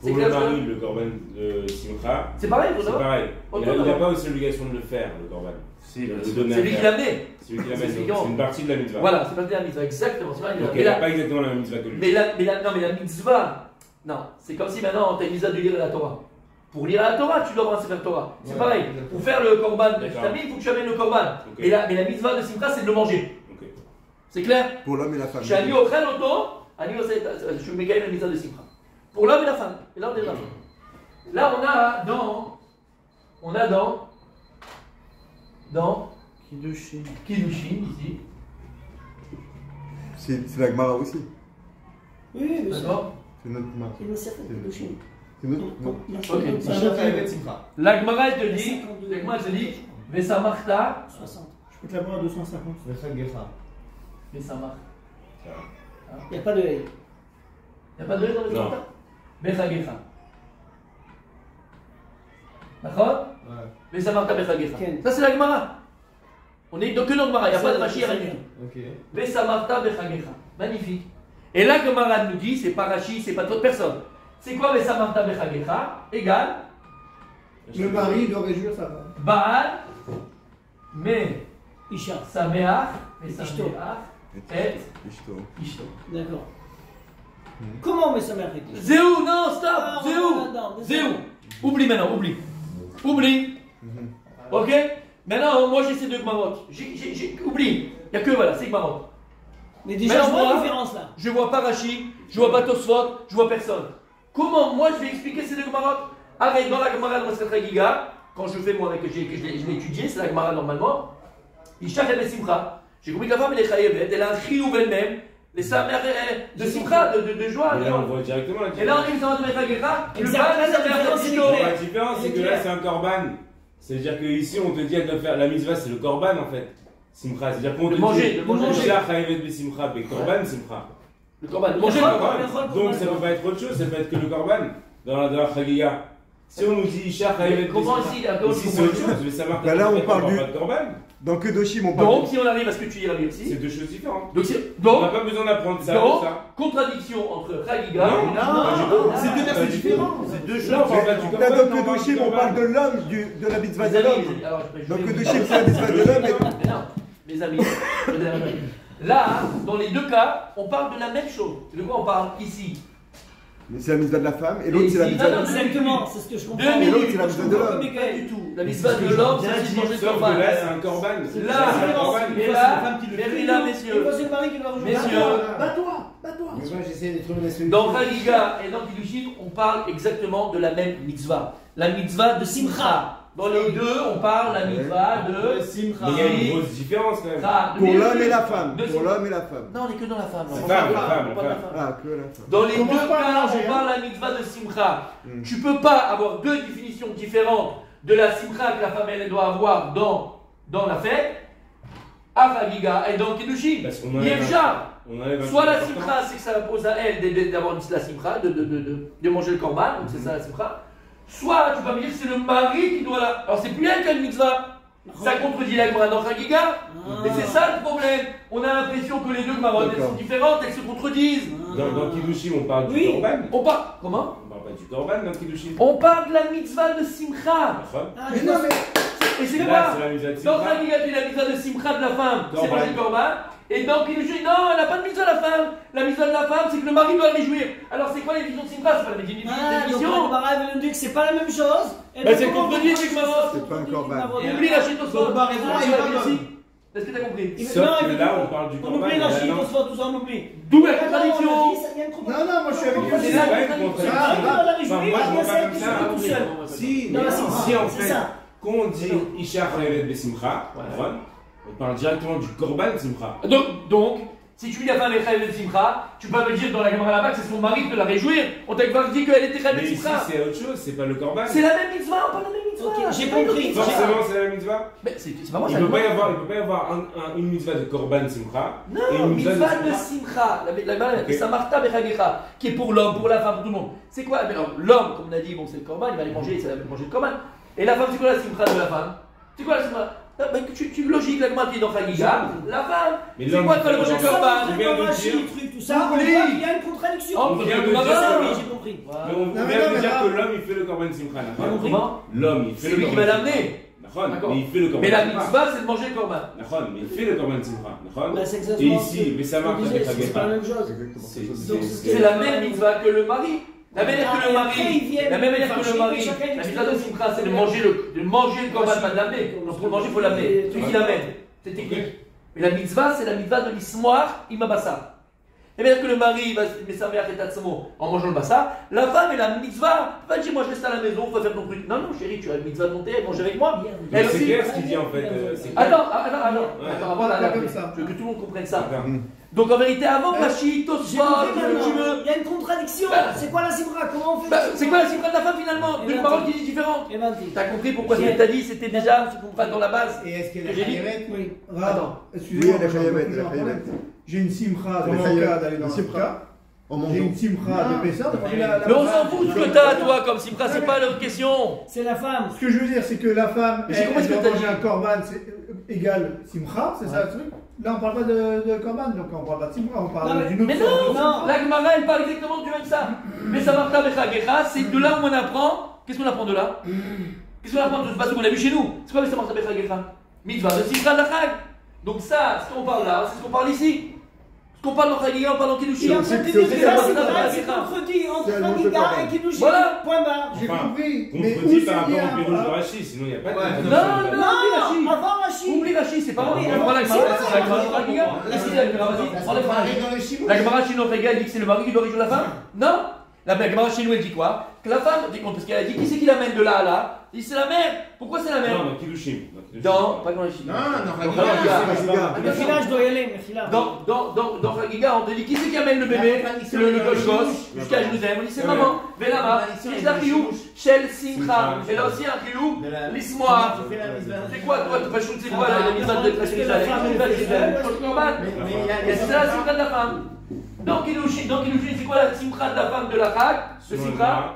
C'est Pour le clair, mari, le korban de Simcha, c'est pareil, faut c'est savoir. pareil. Ok, Il n'a d'accord. pas aussi l'obligation de le faire, le korban. Si, De bien le sûr. donner C'est à lui qui faire. l'a amené. C'est lui qui C'est l'amène. ce donc qui C'est une partie de la mitzvah. Voilà, c'est pas de la mitzvah, exactement. C'est pas la Donc mitzvah. il n'a pas exactement la même mitzvah que lui. Non, mais la mitzvah, non, c'est comme si maintenant tu as une mitzvah de lire la Torah. Pour lire la Torah, tu dois avoir un Sefer Torah. C'est Ouais, pareil. exactement. Pour faire le korban de D'accord. Shlamim, il faut que tu amènes le korban. Ok. Mais la mitzvah de Simcha, c'est de le manger. Ok. C'est clair? Pour l'homme et la femme. Shani ochel oto, ani oseh, je suis méga la mitzvah de Simcha. Pour l'homme et la femme. Et là, on est là. Là, on a dans On a dans Kiddushin. Kiddushin ici. C'est la Gemara aussi. Oui, mais D'accord. C'est notre Gemara. c'est une certaine Kiddushin. C'est notre. Non. Ok. Isha Chayevet Simcha. La Gemara elle te dit, Vesamarta, 60. Je peux te l'avoir à 250. Vechagecha. Vesamar. Il n'y a pas de haie. Il n'y a pas de dans le Non. Vesamarta Bechagecha. D'accord. Vesamarta Bechagecha. Ken. Ça c'est la Gemara. On est donc que dans Gemara, il n'y a pas de Mashiach. Ok. Vesamarta Bechagecha. Magnifique. Et là, Gemara nous dit, c'est pas Rashi, c'est pas toute personne. C'est quoi Vesamarta Bechagecha? Égal. Le mari doit réjouir sa femme. Baal, mais Isha. Sameach, mais Ishto. Sameach, et Ishto. Ishto. D'accord. Comment on met sa mère avec Isha? Zéou, non, stop, Ah, Zéou, non, Zéou. Oublie maintenant, oublie. Oublie. Ok. Maintenant, moi j'ai ces deux Gmarot. Oublie. Il n'y a que, voilà, c'est Gmarot. Mais déjà, on voit vois- la différence là. Je vois pas Rashi, je vois pas Tosfot, je vois personne. Comment moi je vais expliquer ces deux Gmarot? Avec dans la Gemara de Maseret Giga, quand je fais moi avec que je l'ai étudié, c'est la Gemara normalement. Isha et Simcha. J'ai compris que la femme elle est chayevet, elle a un chiyuv elle-même, les sa mère de Simcha, de joie. Et là, on voit directement la Et là on différence. dit que ça va te mettre le Exact, bal, là, la ça différence, vient c'est de claire. La différence, c'est que là, c'est un korban. C'est-à-dire qu'ici, on te dit, elle doit faire la mitzvah, c'est le korban en fait. Simcha. C'est-à-dire qu'on te De manger, dit, de manger. Isha chayevet be simcha, be korban simcha. Le corban, de manger le D'accord. corban. Donc ça peut pas être autre chose, ça peut être que le korban dans la chagiga. Si on nous dit Isha chayevet be Comment simcha, ici, à gauche, ici c'est autre chose, mais ça marque Bah là, on parle pas du- de korban. Dans Kedoshim, on parle. Donc si on arrive à ce que tu y arrives C'est aussi, deux choses différentes. donc On n'a pas besoin d'apprendre ça donc, ou ça. contradiction entre Chagiga. Non, pas du tout. C'est deux versets différents. C'est deux choses. Là, On parle pas du Dans korban, on parle Kedoshim, du on parle de korban. l'homme, de la mitzvah Mes de amis, l'homme. alors, je Dans vais- Kedoshim, c'est la mitzvah de l'homme. Mais non, mes amis, je vais dire, là, dans les deux cas, on parle de la même chose. De quoi on parle ici? Mais c'est la mitzvah de la femme et l'autre, Et c'est la ici, mitzvah non, de non, l'homme. Exactement, c'est ce que je comprends. Deux Et l'autre, minutes, c'est la mitzvah de l'homme. pas du tout. La mitzvah de l'homme, c'est de manger le Sauf corban. que là, c'est un korban. Là, C'est un korban. mais c'est là, la femme qui le fait. mais là, Et messieurs, moi, c'est le mari qui doit rejoindre. messieurs, Bats-toi. Mais moi, j'essaie de trouver des solutions. dans Chagiga et dans Kiddushin, on parle exactement de la même mitzvah. La mitzvah de Simcha. Dans les deux, on parle la mitzvah de Simcha. Mais il y a une grosse différence quand même. Ra. Pour l'homme et la femme. De- Pour l'homme et la femme. Non, on n'est que dans la femme. C'est On femme, parle la pas- femme, on parle la de femme. Ah, que la femme. Dans les Commence deux pas à cas, mélanger, on hein. parle la mitzvah de Simcha. Tu peux pas avoir deux définitions différentes de la Simcha que la femme elle doit avoir dans la fête, à Chagiga et dans Kiddushin. Parce qu'on enlève Yefchar. on enlève un Soit truc la important. Simcha, c'est que ça impose à elle d'avoir la Simcha, de manger le korban, donc c'est ça la Simcha. Soit tu vas me dire que c'est le mari qui doit la. Alors c'est plus elle qui a une mitzvah. Ça contredit la Gemara dans Chagiga. Et c'est ça le problème. On a l'impression que les deux Gemarotes elles D'accord. sont différentes, elles se contredisent. Dans Kiddushin, on parle du Oui. korban. On parle. Comment? On parle pas du korban dans Kiddushin. On parle de la mitzvah de Simcha. D'accord. Ah, Mais je non, pense- mais Et c'est Là, quoi? c'est la mitzvah de Dans Simcha. Chagiga, tu as la mitzvah de Simcha de la femme, c'est Korban. manger le korban. Et dans Kiddushin, non, elle n'a pas de mitzvah la femme. La mitzvah de la femme, c'est que le mari doit réjouir. Alors c'est quoi les définitions de Simcha? C'est pas la Ah, donc définition. la Gemara veut nous dire que c'est pas la même chose. Et Bah, donc, c'est comment contredit on avec peut- Gemara. C'est pas un korban. Et oublie la chute au sol. Comparaison Ah, avec tu l'as l'homme. vu ici. Est-ce que tu as compris? Il- Sauf non, que il- là, on parle du On korban. oublie et la là, chute, non. on se voit tous en oublie. D'où la Ah, non, contradiction? on a dit, ça vient de trop- Non, non, moi je suis avec C'est lui. là C'est la pas une contradiction. contradiction. Ah, il va la réjouir, Enfin, moi, je il vois va pas celle comme qui ça. se fait tout seul. Si, Dans la mais Simcha, si en c'est fait, ça. quand on dit Isha chayevet be simcha, נכון? on parle directement du korban simcha. Donc, si tu dis la femme est chayevet simcha, tu peux me dire dans la Gemara là-bas que c'est son mari qui doit la réjouir. On t'a pas dit qu'elle était Mais chayevet ici, simcha. c'est autre chose, c'est pas le korban. C'est la même mitzvah, pas la même mitzvah. Ok, j'ai C'est pas une compris. mitzvah. Forcément, c'est la même mitzvah. Mais c'est pas moi, Il ça. ne peut pas y avoir une mitzvah de korban simcha et Non, une mitzvah mitzvah de simcha, la samarta bechagecha, qui est pour l'homme, pour la femme, pour tout le monde. C'est quoi? Mais alors, l'homme, comme on a dit, bon, c'est le korban, il va aller manger, ça va manger le korban. Et la femme, c'est quoi la simcha de la femme? C'est quoi la simcha? Tu logique, la qui est dans Chagiga, la femme, Mais c'est l'homme, quoi quand le il manger faut le avoir korban? on vient de Rachid, dire- truc, tout ça, on voit Oublie. qu'il y a une contradiction. Oh, On vient de Voilà. dire Ça, ça. oui, j'ai compris. Mais on mais vient non, de mais dire là- que l'homme il fait le korban simcha. d'accord? Comment? L'homme il fait C'est le lui qui korban va simcha. l'amener. D'accord, D'accord. mais il fait le korban Mais la simcha. mitzvah, c'est de manger le korban. D'accord, mais il fait le korban simcha. D'accord? Bah, c'est Et exactement ici, mais ça marche avec c'est pas la même chose. C'est la même mitzvah que le mari. La même manière que le Et après, ils mari, viennent la même manière que le fâcher, mari, chacun il la explique. mitzvah de simcha, c'est de manger le korban, pas de l'amener. Donc pour le manger, il faut l'amener. Celui qui l'amène, c'est technique. Mais la mitzvah, c'est la mitzvah de l'ismoir imabassa. Et bien que le mari va se mettre sa mère et tatsamo en mangeant le bassa, la femme elle a une mitzvah. Pas dire moi je reste à la maison, on va faire ton truc. Non, non, chérie, tu as une mitzvah de monter, manger avec moi. Mais Elle c'est aussi. clair ce qu'il dit en fait. C'est clair. Attends, voilà, Pas comme ça. je veux que tout le monde comprenne ça. D'accord. Donc en vérité, avant Rachid, J'ai Tosfot, compris tu maintenant. veux. Il y a une contradiction. Bah. C'est quoi la simra? Comment on fait Bah, la c'est simra? quoi la simra de la femme finalement? Et Deux ben, paroles qui disent différentes. Eh ben, dis. T'as compris pourquoi ce J'ai- que t'as dit c'était déjà pas dans la base? Et est-ce qu'elle Que est j'ai dit. chayavet? Oui. Attends. Oui, Excusez-moi, elle est j'ai un peu chayavet, plus elle est un problème. chayavet. J'ai une simcha dans Elle est mon chayavet. cas d'aller dans Une le simcha. simcha. En J'ai mangeant. une simcha d'épaisseur. Mais on s'en fout ce que t'as toi comme simra, c'est pas leur question. C'est la femme. Ce que je veux dire, c'est que la femme, Mais j'ai elle, compris ce elle que doit t'as manger dit. un korban, c'est égal simcha, c'est ça le truc. Là, on parle pas de korban, donc on parle pas de simcha, on Non, parle d'une autre Mais sorte de non, simcha. la Gemara elle parle exactement du même ça. Mais ça marta bechagecha, c'est de là où on apprend. Qu'est-ce qu'on apprend de là? Qu'est-ce qu'on apprend de ce qu'on a vu chez nous? C'est quoi ça marta bechagecha? Mitzvah de simcha de la chag. Donc ça, ce qu'on parle là, c'est ce qu'on parle ici. Ce qu'on parle dans Chagiga, on parle dans Il est Kiddushin. en train de c'est dire aussi que ça, la c'est simra, ça, c'est c'est ça. contredit entre C'est le mot de Chagiga korban. et Kiddushin. Voilà. Point barre. J'ai Enfin, compris, mais où Contredit par c'est lié rapport au Pérouge de à... Rachid, sinon il n'y a pas de Ouais. contradiction. Non, oublie Rachid. Avant Rachid. Oublie Rachid, c'est pas vrai. Oui, On prend la c'est Gemara, vrai, c'est la Gemara c'est de Chagiga. vrai. Laisse-y la Gemara, vas-y, enlève Rachid. dans le chimou. La Gemara chez nous, Régal dit que c'est le mari qui doit réjouir la femme? Non. La Gemara chez nous, elle dit quoi? Que la femme, t'es compte, parce qu'elle a dit qui c'est qui l'amène de là à là? Elle dit c'est la mère. Pourquoi c'est la mère? Non, dans Kiddushin. Non, pas dans les Chinois. Non, non, Dans Chagiga, Chagiga. c'est Mechila, je dois y aller, Mechila. Dans Chagiga, on te dit qui c'est qui amène le bébé? C'est le gosse jusqu'à Jérusalem. On dit c'est maman. Velama, c'est la chiyou, Shel Simcha. Elle a aussi un chiyou, l'ismoa. C'est quoi toi? Tu vas shooter, c'est quoi la mitzvah de Jérusalem? Et c'est la simcha de la femme. Donc Kiddushin, c'est quoi la simcha de la femme de la Chag? Le simcha.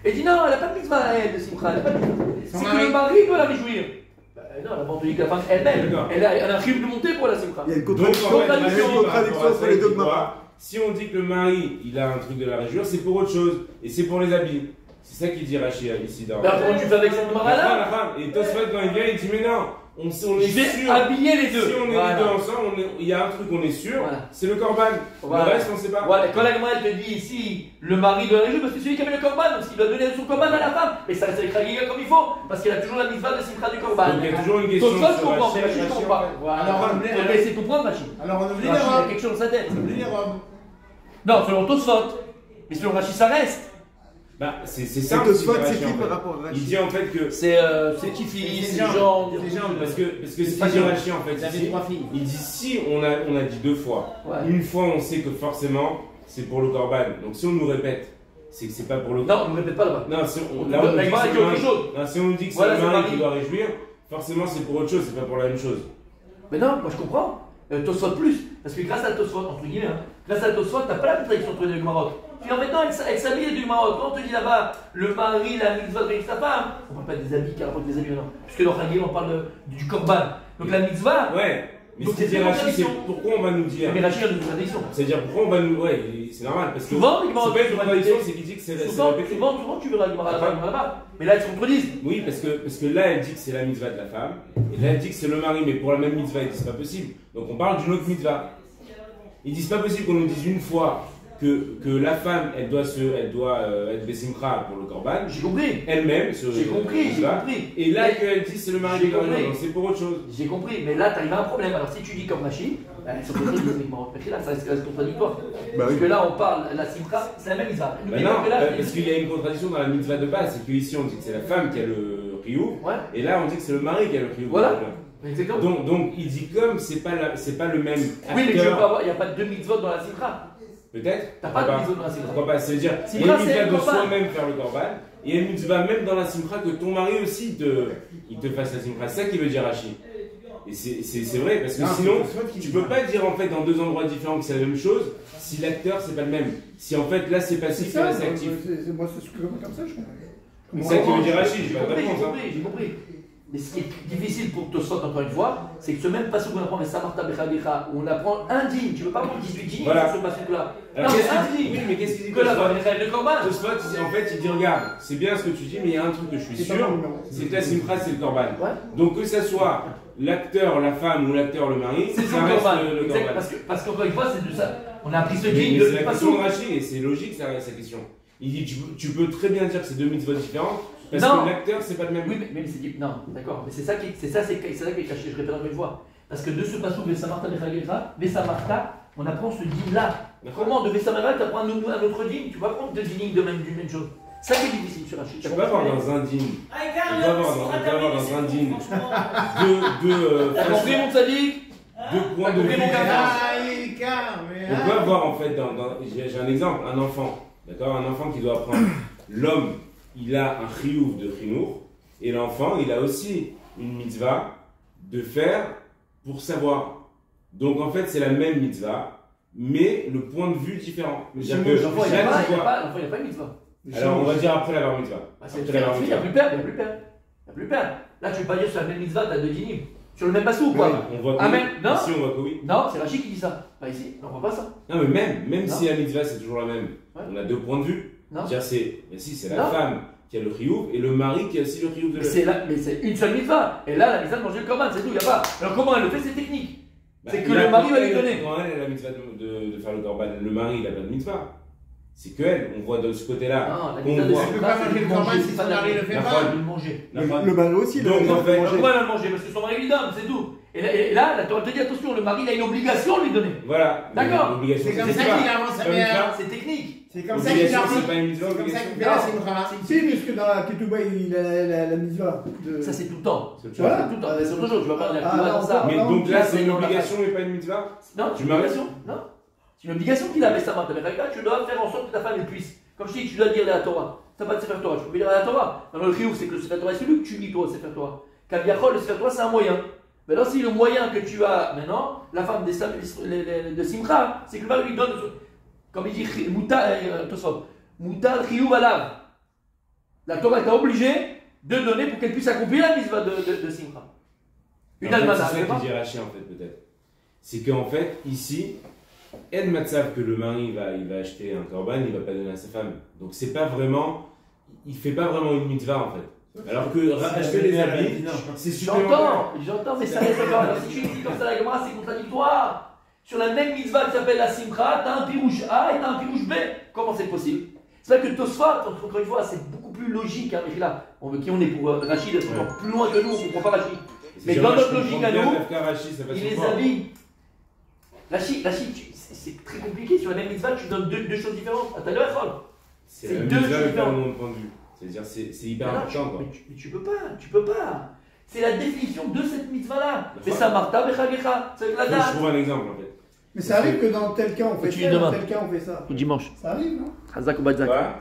Et dit non, elle n'a pas de mitzvah à elle de simcha. Elle a pas de mitzvah. C'est que le mari doit la réjouir. Non, la bande que la femme elle-même, elle a un chiffre de monter pour la simcha. Il y a une Donc, contradiction. en fait, Il y a une contradiction entre les deux Gemara. si on dit que le mari, il a un truc de la réjouir, c'est pour autre chose. Et c'est pour les habits. C'est ça qu'il dit Rachid ici. Dans... Mais comment tu fais avec cette La Gemara là? femme. Et Tosfot, quand il vient, il dit mais non, on est Je vais sûr. habiller les deux. Si on est Voilà. les deux ensemble, il y a un truc on est sûr, Voilà. c'est le korban. Voilà. Le reste, on ne sait pas. Voilà, quand la Gemara elle te dit ici, le mari doit réjouir parce que c'est celui qui a mis le korban, donc il doit donner son korban à la femme. Mais ça reste avec Chagiga comme il faut, parce qu'il a toujours la mitzvah de simcha du korban. Donc il y a toujours une question. Donc toi je sur comprends, mais Rachid. Rachid je comprends pas. Voilà. Alors, Tu vas essayer de comprendre Rachid. Alors on oublie les Rachid il a robes. quelque chose dans sa tête. On oublie les robes. Non, selon Tosfot. Mais selon Rachid ça reste. Bah, c'est Et simple. Tosfot, ce qu'il c'est dit, qui en par fait. rapport à Il Rachid? dit en fait que. C'est Tifi, c'est Jean. Parce que C'est ce pas qu'il dit grave. Rachid en fait, Il avait ici, 3 filles. il dit si on a dit 2 fois. Ouais. Une fois on sait que forcément c'est pour le korban. Donc si on nous répète, c'est que c'est pas pour le Non, on ne répète pas là-bas. Non, si on, là, La on dit Gemara que dit c'est le autre mari. chose. Non, si on nous dit que c'est Voilà, le c'est le mari mari. qui doit réjouir, forcément c'est pour autre chose, c'est pas pour la même chose. Mais non, moi je comprends. Tosfot plus. Parce que grâce à Tosfot, entre guillemets, grâce à Tosfot, t'as pas la contradiction entre les deux Gemarot. Puis en fait, non, elle s'habille les deux Gemarot. Quand on te dit là-bas, le mari, la mitzvah de sa femme, on parle pas des habits qui rapportent des habits, non. Puisque dans Chagiga, on parle du korban. Donc la mitzvah. Ouais, mais Donc ce qu'il c'est dit une Rachid, c'est contradiction. pourquoi on va nous dire. Mais Rachid a une contradiction. C'est-à-dire pourquoi on va nous. Ouais, c'est normal. Parce que Souvent, les Gemarot c'est pas une sont contradiction, répétés. c'est qu'il dit que c'est Souvent, répété. tu verras la Gemara là-bas. Mais là, ils se contredisent. Oui, parce que là, elle dit que c'est la mitzvah de la femme, et là, elle dit que c'est le mari, mais pour la même mitzvah, ils disent pas possible. Donc on parle d'une autre mitzvah. Ils disent pas possible qu'on nous dise une fois que la femme, elle doit être besimcha pour le korban, J'ai compris. elle-même, J'ai compris, j'ai compris. Et là, qu'elle dit c'est le mari J'ai qui doit compris. réjouir, donc c'est pour autre chose. J'ai compris, mais là, t'arrives à un problème. Alors, si tu dis comme Rachid, elles sont contradictoires. Mais là, ça reste contradictoire. Bah Parce oui. que là, on parle, la simcha, c'est la même mitzvah. Bah N'oubliez non, pas que là, parce qu'il y a une contradiction dans la mitzvah de base, c'est qu'ici on dit que c'est la femme qui a le riyou, Ouais, et là on dit que c'est le mari qui a le riyou. Voilà. exactement. Donc il dit comme c'est pas le même acteur. Oui, mais je veux pas avoir, il n'y a pas de deux mitzvot dans la simcha. Peut-être. T'as pas de Pourquoi mitzvot dans la simcha. Pourquoi pas? C'est-à-dire, il y Simcha, a une c'est mitzvah le de korban. soi-même faire le korban, et il y a une mitzvah même dans la simcha que ton mari aussi il te fasse la simcha. C'est ça qui veut dire Rachid. Et c'est vrai, parce que Non, sinon, c'est Tosfot qui tu dit peux ça. pas dire en fait dans deux endroits différents que c'est la même chose si l'acteur c'est pas le même. Si en fait là c'est C'est passif et ça, là c'est actif. moi, c'est comme ça, je comprends. C'est ça qui veut dire Rachid, J'ai j'ai pas de compris, réponse. hein. j'ai compris. Mais ce qui est difficile pour Tosfot, encore une fois, c'est que ce même passage qu'on apprend, mais Samarta Bechagecha, où on apprend un digne, tu veux pas prendre 18 dignes Voilà. sur ce passage-là. Alors Non, mais qu'est-ce un qu'il dit? digne. Oui, mais qu'est-ce qu'il dit Que la Tosfot femme est le korban. Tosfot, en fait, il dit regarde, c'est bien ce que tu dis, mais il y a un truc que je suis C'est pas sûr, mon numéro. c'est que la simcha c'est le korban. Ouais. Donc que ça soit l'acteur, la femme ou l'acteur, le mari, C'est ça son reste korban. le Exact, korban. parce qu'encore une fois, c'est de ça. On a appris ce Mais digne c'est de la pas question de tout. Rachid et c'est logique sa question. Il dit tu peux très bien dire que c'est deux mitzvot différentes parce Non. que l'acteur c'est pas le même. Oui, mais c'est non, d'accord. Mais c'est ça qui est caché, je répète encore une fois. Parce que de ce passage, Vesamarta Bechagecha, Vesamarta, on apprend ce dîme-là. Comment de Vesamarta, tu apprends un autre dîme? Tu vas prendre deux dîmes d'une même chose. Ça qui est difficile sur Rachid. Tu peux avoir dans un dîme. On peut avoir dans un dîme T'as compris mon sadique? deux points de vue mon différents. mais. On peut avoir en fait, j'ai un exemple, un enfant, d'accord, un enfant qui doit apprendre. L'homme, il a un chiyuv de chinour, et l'enfant, il a aussi une mitzvah de faire pour savoir. Donc en fait, c'est la même mitzvah, mais le point de vue différent. C'est-à-dire que L'enfant, il Jacques, n'a il voit- pas une mitzvah. Alors on va dire après la bar mitzvah. C'est Après la bar il n'y mitzvah. a plus peur, il n'y a plus peur. Il n'y a plus peur. Là, tu ne veux pas dire sur la même mitzvah, tu as deux dîmes. Sur le même passou ou quoi? On voit que Amen. oui. Non. Ici, on voit que oui. Non, c'est Rachid qui dit ça. Pas ici, on ne voit pas ça. Non, mais même Non. si la mitzvah c'est toujours la même, Ouais. on a deux points de vue. Non. C'est-à-dire, c'est la Non. femme qui a le chiyuv et le mari qui a aussi le chiyuv de Mais le. c'est une seule mitzvah. Et là, la mitzvah de manger le korban, c'est tout, il n'y a pas. Alors comment elle le fait, c'est technique. Bah, C'est que là, le mari quand va lui elle- donner. Quand elle a la mitzvah de faire le korban, le mari il a pas de mitzvah. C'est que elle, on voit de ce côté-là. Non, la On mitzvah de voit. Elle peut pas manger le korban si son mari le fait La pas. femme. de le manger. La femme. Le mari aussi, Donc, le en fait, Alors, pourquoi elle va le manger? Parce que son mari lui donne, c'est tout. Et là, la Torah te dit attention, le mari il a une obligation de lui donner. Voilà. D'accord. L'obligation, C'est comme c'est ça pas. qu'il avance sa Comme mère. ça. C'est technique. C'est comme ça qu'il L'obligation, avance. c'est pas une mitzvah, C'est comme ça obligation. qu'il fait la simcha. Si, puisque dans la Ketouba, il a la mitzvah. Ça, c'est tout le temps. C'est autre Tu chose. vois, c'est tout le temps. C'est autre chose. Tu vas pas dire Ah, tu vas non, dans ça. Mais non, donc là, là, c'est c'est une dans la obligation, mais pas une mitzvah. Non, c'est Tu une m'arrêtes. obligation. Non. C'est une obligation qu'il avait sa marque. Tu dois faire en sorte que ta femme elle puisse. Comme je dis, tu dois dire la Torah. Ça va te faire Torah. Tu peux dire la Torah. Dans le Chiyuv, c'est que le Sefer Torah est celui que tu lis toi, le Sefer Torah. Kaviachol, le Sefer Torah, c'est un moyen. Maintenant, si le moyen que tu as maintenant, la femme de Simcha, c'est que le mari lui donne, comme il dit, Moutal Chiyuv alav. La Torah est obligée de donner pour qu'elle puisse accomplir la mitzvah de Simcha. Une En fait, almana, c'est c'est ça pas qui dit Rachid, en fait, peut-être. C'est qu'en fait, ici, En Matzav que le mari il va acheter un korban, il va pas donner à sa femme. Donc c'est pas vraiment, il fait pas vraiment une mitzvah en fait. Alors que acheter les habits, c'est supplémentaire. J'entends, mais ça reste encore. Alors, si tu dis comme ça la Gemara, c'est contradictoire. Sur la même mitzvah qui s'appelle la Simcha, t'as un pirouche A et t'as un pirouche B. Comment c'est possible? C'est vrai que Tosfot, encore une fois, c'est beaucoup plus logique. Hein, mais là, qui on est pour Rachid, d'être encore plus loin que nous, on ne comprend pas Rachid. Mais dans notre logique à nous, il les habille. Rachid, c'est très compliqué. Sur la même mitzvah, tu donnes deux choses différentes. T'as le Echol. C'est la deux mitzvah avec différents. pas mon point de vue. C'est-à-dire, c'est hyper Mais non, important quoi. mais tu peux pas. C'est la définition de cette mitzvah-là. Mais ça marta bechagecha. C'est la Je date. trouve un exemple en fait. Mais ça arrive que dans tel cas on fait Tu ça, demandes. dans tel cas on fait ça. Dimanche. Ça arrive, non? Hazak ou Badzak. Voilà.